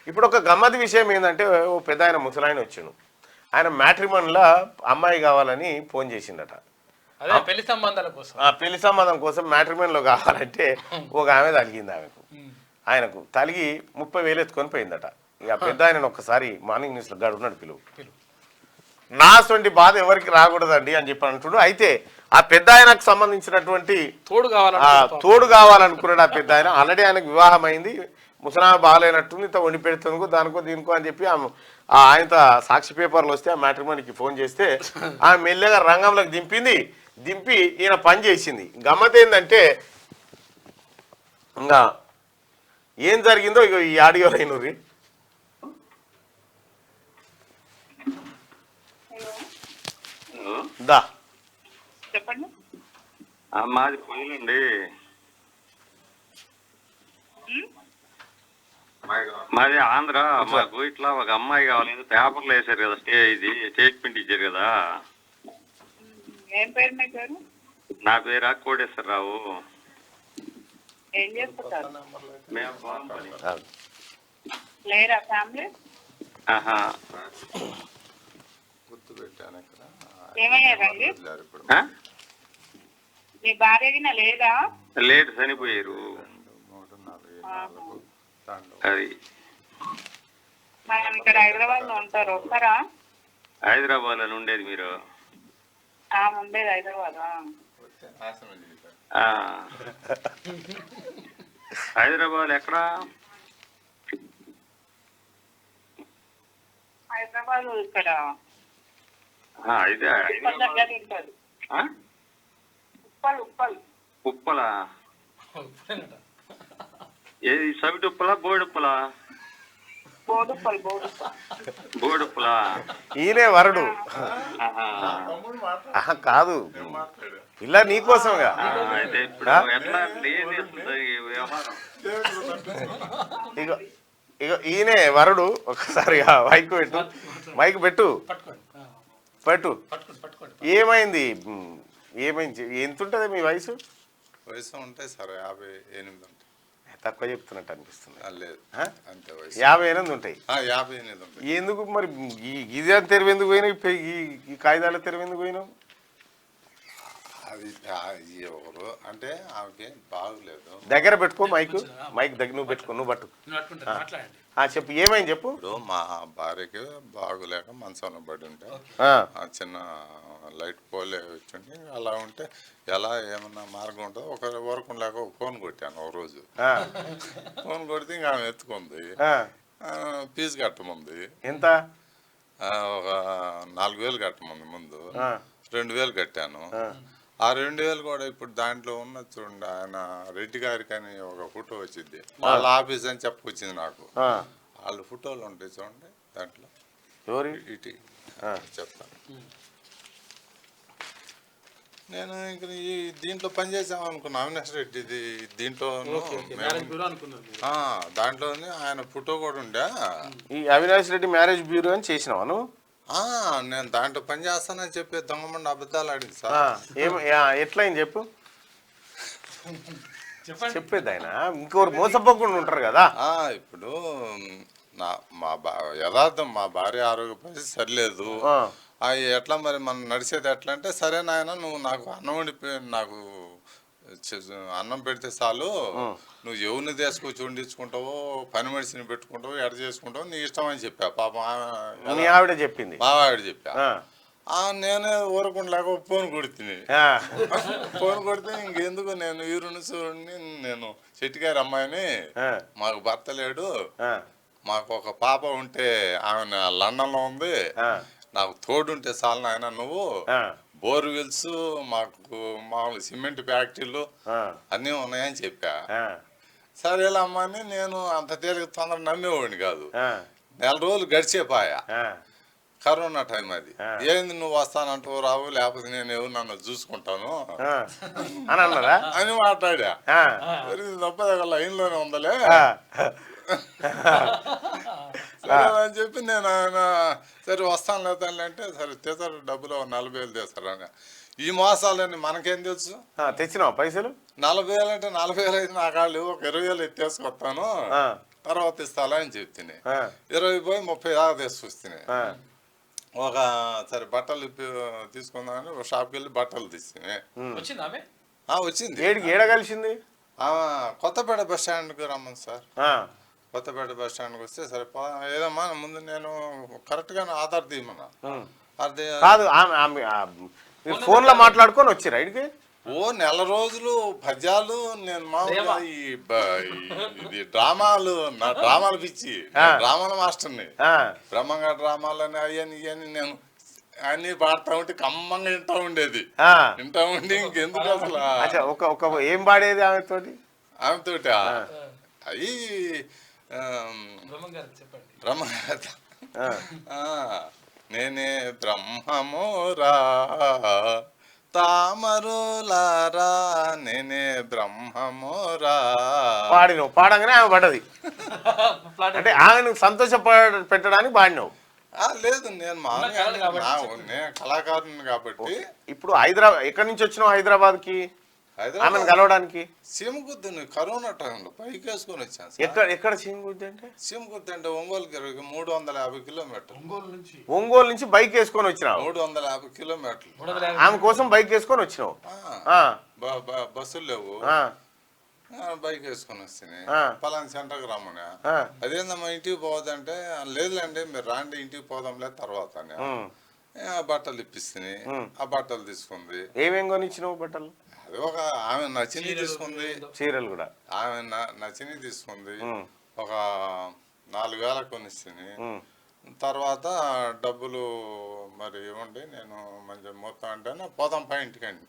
ఇప్పుడు ఒక గమ్మతి విషయం ఏంటంటే ఓ పెద్ద ఆయన ముసలాయన వచ్చాను. ఆయన మ్యాట్రిమోనీలో అమ్మాయి కావాలని ఫోన్ చేసిందట. అదే పెళ్లి సంబంధాల కోసం. పెళ్లి సంబంధం కోసం మ్యాట్రిమోనీలో కావాలంటే ఒక ఆమె తలిగింది ఆమెకు. ఆయనకు తలిగి 30,000 ఎత్తుకొని పోయిందట. ఇక పెద్ద ఆయన ఒక్కసారి మార్నింగ్ న్యూస్లో గడువున్నాడు పిలువు. నా సొంటి బాధ ఎవరికి రాకూడదండి అని చెప్పి అంటుడు. అయితే ఆ పెద్ద ఆయనకు సంబంధించినటువంటి తోడు కావాలనుకున్నాడు ఆ పెద్ద ఆయన. ఆల్రెడీ ఆయనకు వివాహం అయింది. ముసలామె బాగాలేనట్టుంది, ఇంత వండి పెడుతుందుకు దానికో దీనికో అని చెప్పి ఆయనతో సాక్షి పేపర్లు వస్తే ఆ మ్యాట్రిమోనీకి ఫోన్ చేస్తే ఆమె మెల్లగా రంగంలోకి దింపి ఈయన పని చేసింది. గమ్మత్ ఏంటంటే ఇంకా ఏం జరిగిందో ఇక ఈ ఆడియో అయినూరి. దా చెప్పండి. మాది పొయ్యిలండి. మాది ఆంధ్ర. మాకు ఇట్లా ఒక అమ్మాయి కావాలి. పేపర్లు వేసారు కదా, స్టేట్మెంట్ ఇచ్చారు కదా. ఏం పేరు మీ పేరు? నా పేరు కోటేశ్వరరావు. ఏం చేస్తుంటారు? మేము పొలం పని. లేరా ఫ్యామిలీ? ఏమయ్యారండి? మీ భార్యగిన లేదా? లేదు, చనిపోయారు. అది మనం ఇక్కడ హైదరాబాద్ లో ఉంటారు, వస్తారా? హైదరాబాద్ లో ఉండేది మీరు? ఉండేది హైదరాబాద్. హైదరాబాద్ ఎక్కడా? హైదరాబాద్ ఇక్కడ దగ్గర ఉంటుంది. ఉప్పలా? ఏది సవిటి ఉప్పలా బోడుప్పలా? బోడుప్పలా. ఈయనే వరుడు కాదు, ఇలా నీకోసంగా. అయితే ఇప్పుడు ఎట్లా ఏం చేస్తుంది వ్యవహారం? ఇక ఈయనే వరుడు. ఒకసారి మైక్ పెట్టు. ఏమైంది? ఎంత ఉంటుంది మీ వయసు? ఉంటాయి సార్ 58 ఉంటాయి. తక్కువ చెప్తున్నట్టు అనిపిస్తుంది. లేదు, అంతే. 58 ఉంటాయి. 58 ఉంటాయి. ఎందుకు మరి ఇది తెరవు ఎందుకు పోయినావు? ఈ కాగితాల తెరవు ఎందుకు పోయినావు? అది ఎవరు అంటే ఆమెకి బాగులేదు. దగ్గర పెట్టుకో మైక్ దగ్గర నువ్వు పెట్టుకో, నువ్వు పట్టు. చెప్పు, ఏమైంది చెప్పు. ఇప్పుడు మా భార్యకి బాగులేక మంచంలో పడి ఉంటే చిన్న లైట్ పోలే వచ్చింది. అలా ఉంటే ఎలా ఏమన్నా మార్గం ఉంటుందో ఒక వరకు లేక ఫోన్ కొట్టాను. ఒక రోజు ఫోన్ కొడితే ఇంకా ఆమె ఎత్తుకుంది. ఫీజు కట్టమంది. ఎంత? ఒక 4,000 కట్టమంది. ముందు 2,000 కట్టాను. ఆ 2,000 కూడా ఇప్పుడు దాంట్లో ఉన్న చూడండి, ఆయన రెడ్డి గారికి అని ఒక ఫోటో వచ్చింది. వాళ్ళ ఆఫీస్ అని చెప్పుకొచ్చింది నాకు. వాళ్ళ ఫోటోలు ఉంటాయి చూడండి దాంట్లో. ఇటు చెప్తాను. నేను ఇంక ఈ దీంట్లో పనిచేసాం అనుకున్నా. అవినాష్ రెడ్డిది దీంట్లో దాంట్లోనే ఆయన ఫోటో కూడా ఉండే. ఈ అవినాష్ రెడ్డి మ్యారేజ్ బ్యూరో అని చేసినావాను? నేను దాంట్లో పని చేస్తానని చెప్పి దొంగమండి అబద్ధాలు ఆడింది సార్. ఎట్లయింది చెప్పు. చెప్పేది ఆయన ఇంకోరు మోసపోకుండా ఉంటారు కదా. ఇప్పుడు యథార్థం మా భార్య ఆరోగ్య పరిస్థితి సరిలేదు. ఎట్లా మరి మనం నడిచేది ఎట్లా అంటే, సరే నాయన నువ్వు నాకు అన్నం వండిపోయి నాకు అన్నం పెడితే చాలు, నువ్వు ఎవరిని తీసుకొచ్చి వండించుకుంటావో పని మనిషిని పెట్టుకుంటావో ఎడ చేసుకుంటావో నీ ఇష్టం అని చెప్పా. పాపం ఆవిడ చెప్పింది. మా ఆవిడ చెప్పా. నేనే ఊరకుండలాగా ఫోన్ కొడుతుంది. ఫోన్ కొడితే ఇంకెందుకు నేను ఊరుని చూడండి, నేను చెట్టిగారి అమ్మాయిని, మాకు భర్త లేడు, మాకు ఒక పాప ఉంటే ఆమె లండన్ లో ఉంది, నాకు తోడుంటే చాలు నాయన, నువ్వు బోర్వెల్స్ మాకు మామూలు సిమెంట్ ఫ్యాక్టరీలు అన్నీ ఉన్నాయని చెప్పా. సరేలా అమ్మా అని నేను అంత తేలిక తొందర నమ్మేవాడిని కాదు. 4 రోజులు గడిచేపాయా. కరోనా టైం అది. ఏంది నువ్వు వస్తానంటావు రావు, లేకపోతే నేను ఎవరు నన్ను చూసుకుంటాను అని మాట్లాడా. తప్పదగల లైన్లోనే ఉందలే అని చెప్పి నేను ఆయన సరే వస్తాను లేతాను అంటే, సరే తెస్తారు డబ్బులు 40,000 తెస్తారు అని. ఈ మోసాలని మనకేం తెలుసు. తెచ్చినావు పైసలు? 40,000 అంటే 40,000 అయితే నా కాళ్ళు ఒక 20,000 ఎత్తేసుకొస్తాను తర్వాత ఇస్తాలా అని చెప్తిని. ఆ, 20 పోయి 30 దాకా తీసుకొస్తుంది. ఆ, ఒక సరే బట్టలు తీసుకుందామని ఒక షాప్కి వెళ్ళి బట్టలు తీసుకుని వచ్చింది ఆమె వచ్చింది. ఏడ కలిసింది? కొత్తపేట బస్ స్టాండ్కి రమ్మని సార్. ఆ, కొత్తపేట బస్ స్టాండ్కి వస్తే సరే ఏదమ్మా ముందు నేను కరెక్ట్గా ఆధార్ తీయమన్నా. అది కాదు మీరు ఫోన్లో మాట్లాడుకొని వచ్చిరా ఇడికి? నెల రోజులు పద్యాలు నేను మామూలుగా ఇది డ్రామాలు నా డ్రామాలు పిచ్చి డ్రామాల మాస్టర్ని. బ్రహ్మంగా డ్రామాలని అవన్నీ ఇవన్నీ నేను అన్ని పాడుతూ ఉంటే కమ్మంగా వింటా ఉండేది. వింటా ఉండి ఇంకెందుకు అసలు ఒక ఏం పాడేది ఆమెతోటి? ఆమెతోటి అవి బ్రహ్మ నేనే బ్రహ్మమోరా తామరులారా నేనే బ్రహ్మమోరా పాడినావు. పాడంగానే ఆమె పడ్డది. అంటే ఆమెను సంతోష పెట్టడానికి పాడినావు? లేదు, నేను మామూలుగా నేను కళాకారుని కాబట్టి. ఇప్పుడు హైదరాబాద్ ఎక్కడి నుంచి వచ్చినావు హైదరాబాద్కి ఆమెను కలవడానికి? సీమగుద్ది కరోనా టైంలో పైకి వేసుకొని వచ్చాను. ఎక్కడ సీమగుద్ది అంటే? సీమగుద్ది అంటే ఒంగోలుకి 350 కిలోమీటర్లు. ఒంగోలు నుంచి బైక్ వేసుకొని వచ్చినావు? 350 కిలోమీటర్లు. ఆమె కోసం బైక్ వేసుకొని వచ్చినావు? బస్సులు లేవు, బైక్ వేసుకొని వస్తున్నాయి. పలానా సెంటర్కి రమ్మని. అదేందమ్మా ఇంటికి పోవద్దంటే లేదులేండి మీరు రాండి ఇంటికి పోదాంలే తర్వాత బట్టలు ఇప్పిస్తున్నాయి. ఆ బట్టలు తీసుకుంది. ఏమేం కొనిచ్చినావు బట్టలు? అది ఒక ఆమె నచ్చిని తీసుకుంది. చీరలు కూడా ఆమె నచ్చిని తీసుకుంది. ఒక 4000 కొనిస్తుంది. తర్వాత డబ్బులు మరి ఇవ్వండి నేను మంచిగా మొత్తం అంటే పోదాం పై ఇంటికండి.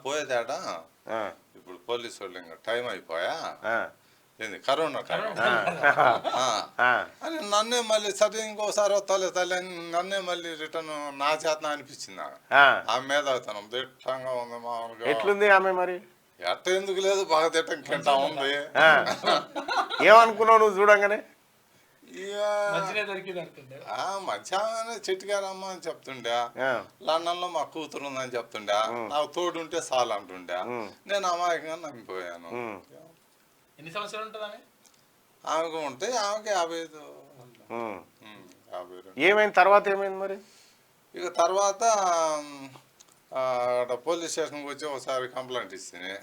పోయేదాడా ఇప్పుడు పోలీసు వాళ్ళు ఇంకా టైం అయిపోయా ఏంది కరోనా టైం అని నన్నే మళ్ళీ సరే ఇంకోసారి వస్తాలే తల్లి అని నన్నే మళ్ళీ రిటర్న్ నా చేతన అనిపించింది. ఆమె మీద అవుతాను దిట్టంగా ఉంది మామూలుగా. ఎట్లుంది ఆమె మరి? ఎట్ట ఎందుకు లేదు, బాగా దిట్టం కింటా ఉంది. ఏమనుకున్నావు నువ్వు చూడంగానే? మంచిగానే చెట్టుగారమ్మ అని చెప్తుండే. లండన్ లో మా కూతురు ఉందని చెప్తుండే. నాకు తోడుంటే చాలు అంటుండే. నేను అమాయకంగా నమ్మిపోయాను. ఎన్ని సంవత్సరాలు ఉంటుంది ఆమె? ఆమెకు ఉంటే ఆమెకి 55. ఏమైంది తర్వాత? ఏమైంది మరి? ఇక తర్వాత పోలీస్ స్టేషన్కి వచ్చి ఒకసారి కంప్లైంట్ ఇస్తే.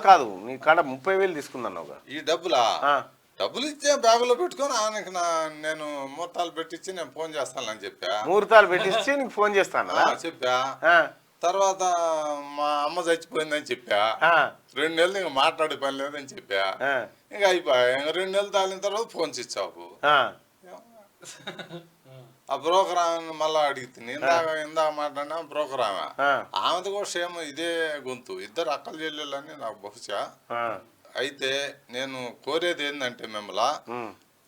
కాదు నీ కాడ 30,000 తీసుకుందన్నావు. ఈ డబ్బులు ఇచ్చే బ్యాగులో పెట్టుకొని ఆయనకి నేను ముహూర్తాలు పెట్టించి నేను ఫోన్ చేస్తానని చెప్పా. ముహూర్తాలు పెట్టించి నీకు ఫోన్ చేస్తాను చెప్పా. తర్వాత మా అమ్మ చచ్చిపోయిందని చెప్పా. 2 నెలలు ఇంకా మాట్లాడే పని లేదని చెప్పా. ఇంకా అయిపోయా. ఇంకా 2 నెలలు తాలిన తర్వాత ఫోన్ స్విచ్ ఆఫ్. ఆ బ్రోకర్ ఆమె మళ్ళా అడిగితే ఇందాక మాట్లాడినా బ్రోకర్ ఆమెది కూడా సేమ్ ఇదే గొంతు. ఇద్దరు అక్కలు చెల్లెళ్ళని నాకు బహుశా. అయితే నేను కోరేది ఏంటంటే మిమ్మల్ని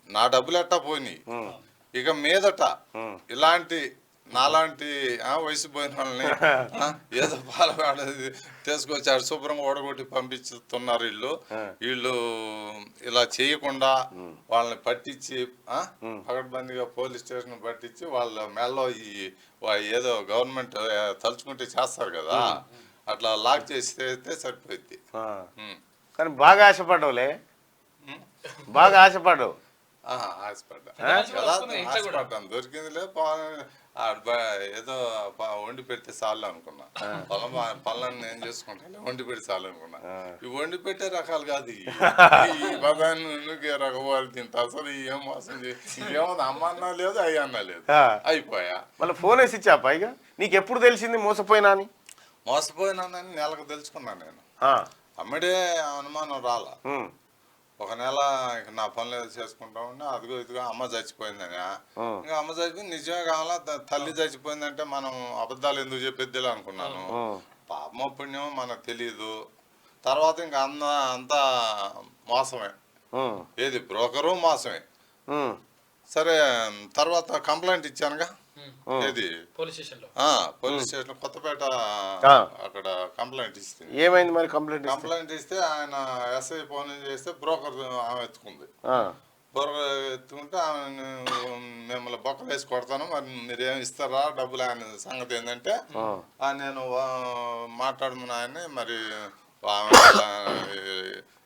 నా డబ్బులు ఎట్టా పోయినాయి. ఇక మీదట ఇలాంటి నాలాంటి వయసు పోయిన వాళ్ళని ఏదో పాలవాడేది తీసుకొచ్చారు శుభ్రంగా ఓడగొట్టి పంపిస్తున్నారు. వీళ్ళు ఇలా చేయకుండా వాళ్ళని పట్టించి పకడ్బందీగా పోలీస్ స్టేషన్ పట్టించి వాళ్ళ మెల్లో ఏదో గవర్నమెంట్ తలుచుకుంటే చేస్తారు కదా, అట్లా లాక్ చేస్తే సరిపోయింది. కానీ బాగా ఆశపడ్డావులే, బాగా ఆశపడ్డావు. ఆశపడ్డాను దొరికిందిలే. ఏదో వండి పెడితే చాలు అనుకున్నా. పళ్ళని నేను చేసుకుంటా వండి పెడితే చాలు అనుకున్నా. ఈ వండి పెట్టే రకాలు కాదు ఈ పదాన్ని రకవాళ్ళు తింటా. అసలు ఏం మోసం ఏమో అమ్మ అన్నా లేదు అయ్యి అన్నా లేదు. అయిపోయా. మళ్ళీ ఫోన్ వేసి ఇచ్చా పైగా. నీకు ఎప్పుడు తెలిసింది మోసపోయినా అని? మోసపోయినానని నెలకు తెలుసుకున్నాను నేను. అమ్మడే అనుమానం రాలా. ఒక నెల ఇక నా పనులు చేసుకుంటా ఉన్నా. అదిగో ఇదిగో అమ్మ చచ్చిపోయిందని. ఇంకా అమ్మ చచ్చిపోయింది నిజమే కావాలా, తల్లి చచ్చిపోయిందంటే మనం అబద్ధాలు ఎందుకు చెప్పేది అనుకున్నాను. పాపమ పుణ్యం మనకు తెలీదు. తర్వాత ఇంకా అంతా మోసమే. ఏది బ్రోకరు మోసమే. సరే తర్వాత కంప్లైంట్ ఇచ్చానుగా. ఏది పోలీస్ స్టేషన్ కొత్తపేట అక్కడ కంప్లైంట్ ఇస్తే. ఏమైంది మరి? కంప్లైంట్ ఇస్తే ఆయన ఎస్ఐ ఫోన్ చేస్తే బ్రోకర్ ఆమె ఎత్తుకుంది. బ్రోకర్ ఎత్తుకుంటే ఆమె మిమ్మల్ని బొక్కలు వేసి కొడతాను మరి మీరేమి ఇస్తారా డబ్బులు ఆయన సంగతి ఏంటంటే నేను మాట్లాడమని ఆయన్ని మరి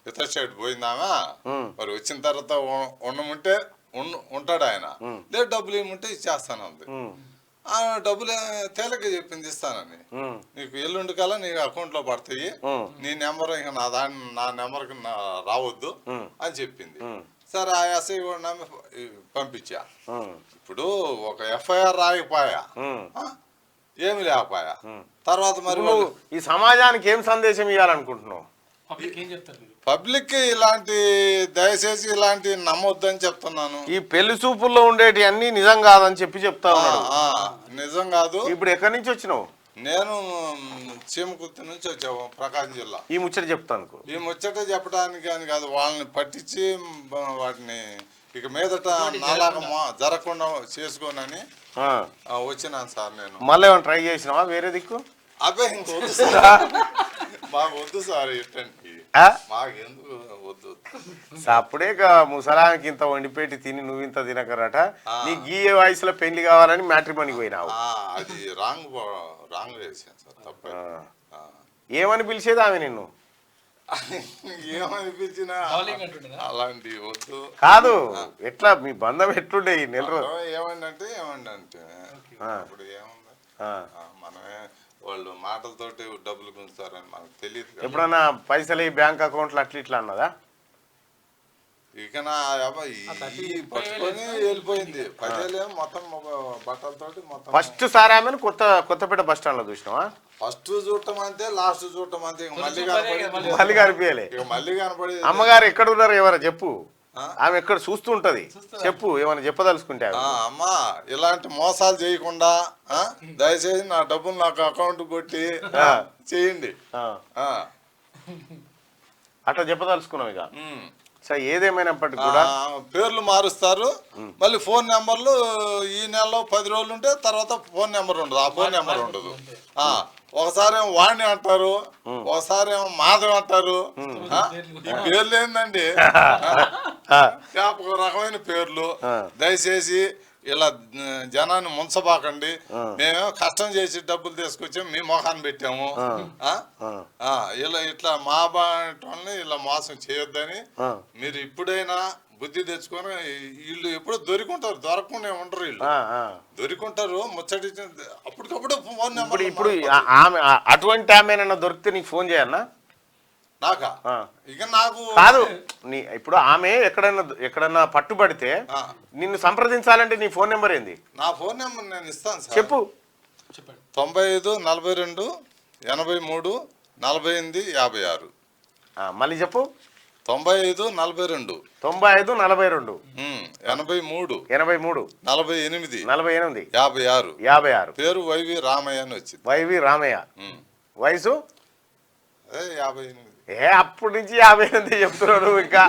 ఇతర సైడ్ పోయిందామా మరి వచ్చిన తర్వాత ఉండమంటే ఉంటాడు ఆయన, లేదు డబ్బులు ఏమంటే ఇచ్చేస్తాను అంది. ఆ డబ్బులు తేలిక చెప్పింది ఇస్తానని, నీకు ఎల్లుండి కల్లా నీ అకౌంట్ లో పడతాయి, నీ నెంబర్ ఇంకా నా నెంబర్కి రావద్దు అని చెప్పింది. సరే ఆ ఎస్ఐ కూడా నమ్మి పంపించా. ఇప్పుడు ఒక ఎఫ్ఐఆర్ రాయకపోయా, ఏమి లేకపోయా. తర్వాత మరి ఈ సమాజానికి ఏం సందేశం ఇవ్వాలనుకుంటున్నావు? పబ్లిక్ ఇలాంటి దయచేసి ఇలాంటి నమ్మొద్దని చెప్తున్నాను. ఈ పెళ్లి చూపుల్లో ఉండేటి అన్ని నిజం కాదని చెప్తా ఉన్నాడు. నిజం కాదు. ఇప్పుడు ఎక్కడి నుంచి వచ్చినావు? నేను చీమకుర్తి నుంచి వచ్చాము, ప్రకాశం జిల్లా. ఈ ముచ్చట చెప్తాను. ఈ ముచ్చట చెప్పడానికి అని కాదు, వాళ్ళని పట్టించి వాటిని ఇక మీదట నాలాగా జరగకుండా చేసుకోనని వచ్చినాను సార్. నేను మళ్ళీ ఏమైనా ట్రై చేసినావా వేరే దిక్కు? అబ్బే ఇంకొద్దు సార్, మాకు వద్దు సార్, ఇట్టండి మాకు ఎందుకు వద్దు. అప్పుడే ముసలానికి ఇంత వండిపెట్టి తిని నువ్వు ఇంత తినకరట, నీకు ఈ వయసులో పెళ్లి కావాలని మ్యాట్రిమోనీకి పోయినావు. అది రాంగ్ చేసాను సార్, తప్ప. ఏమని పిలిచేది ఆమె నిన్ను? ఏమని పిలిచినా అలాంటి వద్దు కాదు. ఎట్లా మీ బంధం ఎట్లుండే ఈ నెల రోజు? ఏమంటే ఇప్పుడు ఏముంది, మనమే వాళ్ళు మాటలతోటి డబ్బులు గుంజుతారని మనకు తెలియదు. ఎప్పుడన్నా పైసలు ఈ బ్యాంక్ అకౌంట్లు అట్లా ఇట్లా అన్నదా? ఇక నా పట్టుకొని వెళ్ళిపోయింది. 10,000 మొత్తం బట్టలతోటి మొత్తం. ఫస్ట్ సార్ ఆమెను కొత్తపేట బస్ స్టాండ్ లో చూసినావా? ఫస్ట్ చూడటం అంతే, లాస్ట్ చూడటం అంతే, మళ్ళీ కనిపించలే. మళ్ళీ కనపడి అమ్మగారు ఎక్కడ ఉన్నారు ఎవరో చెప్పు, ఆమె ఎక్కడ చూస్తూ ఉంటది చెప్పు, ఏమైనా చెప్పదలుచుకుంటే. అమ్మా ఇలాంటి మోసాలు చేయకుండా దయచేసి నా డబ్బులు నాకు అకౌంట్ కొట్టి చేయండి అట్లా చెప్పదలుచుకున్నాం. ఇక సరే ఏదేమైనప్పటికీ కూడా పేర్లు మారుస్తారు, మళ్ళీ ఫోన్ నెంబర్లు ఈ నెలలో 10 రోజులు ఉంటే తర్వాత ఫోన్ నెంబర్ ఉండదు, ఆ ఫోన్ నెంబర్ ఉండదు. ఒకసారి ఏమో వాణి అంటారు, ఒకసారి ఏమో మాధవ్ అంటారు. ఈ పేర్లు ఏందండి, ఒక రకమైన పేర్లు. దయచేసి ఇలా జనాన్ని ముంచబాకండి. మేము కష్టం చేసి డబ్బులు తీసుకొచ్చాము, మీ మొఖాన్ని పెట్టాము. ఇలా ఇట్లా మా బాటల్ని ఇలా మోసం చేయొద్దని మీరు ఇప్పుడైనా బుద్ధి తెచ్చుకొని, వీళ్ళు ఎప్పుడు దొరకకుండా ఉండరు, వీళ్ళు దొరికుంటారు. ముచ్చటి అప్పటికప్పుడు ఫోన్ నెంబర్. ఇప్పుడు ఆమె అటువంటి ఆమె దొరికితే నీకు ఫోన్ చేయన్నా? నాకా ఇక నాకు కాదు, ఇప్పుడు ఆమె ఎక్కడన్నా పట్టుబడితే నిన్ను సంప్రదించాలంటే నీ ఫోన్ నెంబర్ ఏంది? నా ఫోన్ నెంబర్ నేను ఇస్తాను సార్, చెప్పు. 95 42 83 48 56. మళ్ళీ చెప్పు. 95 42 95 42 83 83 48 48 56 56. పేరు వైవి రామయ్య అని వచ్చింది. వైవి రామయ్య. వయసు 58. అప్పటి నుంచి 58 చెప్తున్నావు నువ్వు. ఇంకా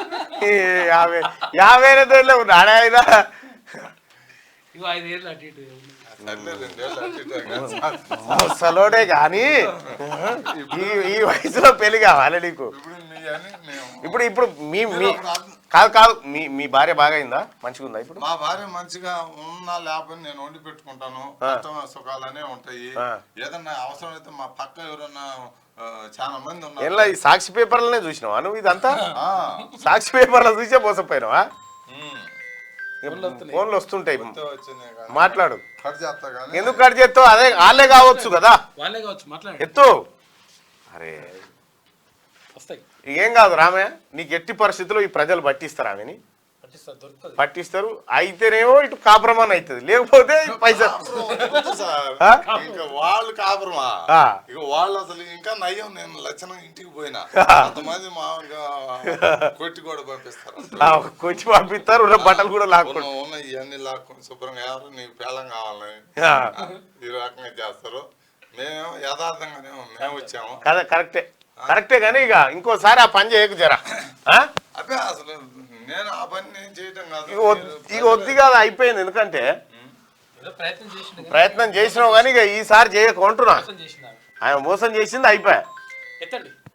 58 ఉన్నాడా ఆయన? అసలోనే కానీ ఈ వయసులో పెళ్లి కావాలి నీకు? ఇప్పుడు ఇప్పుడు మీ కాదు మీ భార్య బాగా అయిందా, మంచిగా ఉందా ఇప్పుడు? మా భార్య మంచిగా ఉన్నా లేకపోతే నేను వండి పెట్టుకుంటాను, సుఖాలనే ఉంటాయి. ఏదన్నా అవసరం అయితే మా పక్క ఎవరన్నా చాలా మంది ఉన్నారు. ఎలా ఈ సాక్షి పేపర్లనే చూసినావా నువ్వు? ఇదంతా సాక్షి పేపర్లో చూసే మోసపోయినావా? ఫోన్లు వస్తుంటాయి, మాట్లాడు. ఎందుకు కట్ చేస్తావు? అదే వాళ్ళే కావచ్చు కదా, ఎత్తు. అరే ఏం కాదు రామయ్య, నీకు ఎట్టి పరిస్థితుల్లో ఈ ప్రజలు పట్టిస్తారు, ఆమెని పట్టిస్తారు. అయితేనేమో ఇటు కాపురమాన్ అవుతుంది, లేకపోతే పైసలు. ఇంకా వాళ్ళు కాపురమా, ఇక వాళ్ళు అసలు ఇంకా నయ్యం. నేను లక్షణం ఇంటికి పోయినా కొంతమంది మామూలుగా కొట్టి కూడా పంపిస్తారు, కొచ్చి పంపిస్తారు, బట్టలు కూడా లాక్కుంటారు. ఉన్నాయి ఇవన్నీ లాక్కొని శుభ్రంగా ఎవరు నీకు పేలం కావాలని ఈ రకంగా చేస్తారు. మేము యథార్థంగానే మేము వచ్చాము కదా. కరెక్టే కానీ ఇక ఇంకోసారి ఆ పని చేయకు జరా. అదే అసలు నేను ఆ పని నేను చేయటం కాదు, ఇక వద్దు కాదు, అయిపోయింది. ఎందుకంటే ప్రయత్నం చేసినావు కానీ ఇక ఈసారి చేయకుంటున్నా. ఆయన మోసం చేసింది అయిపోయా.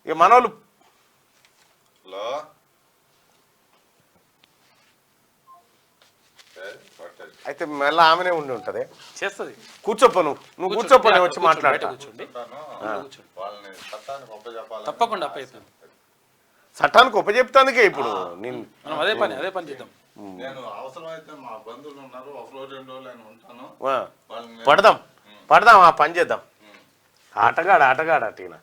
ఇక మనోళ్ళు అయితే మళ్ళీ ఆమెనే ఉండి ఉంటది, చేస్తుంది. కూర్చోప్ప, నువ్వు కూర్చోప్ప, నేను వచ్చి మాట్లాడతా. తప్పకుండా చట్టానికి ఉపజెప్తానికే ఇప్పుడు నేను మనం అదే పని చేద్దాం. నేను అవసరమైతే మా బంధువులు ఉన్నారు, ఒక రోజు 2 రోజులు అని ఉంటాను. ఆ, వాళ్ళని పడదాం ఆ పని చేద్దాం. ఆటగాడ టీనా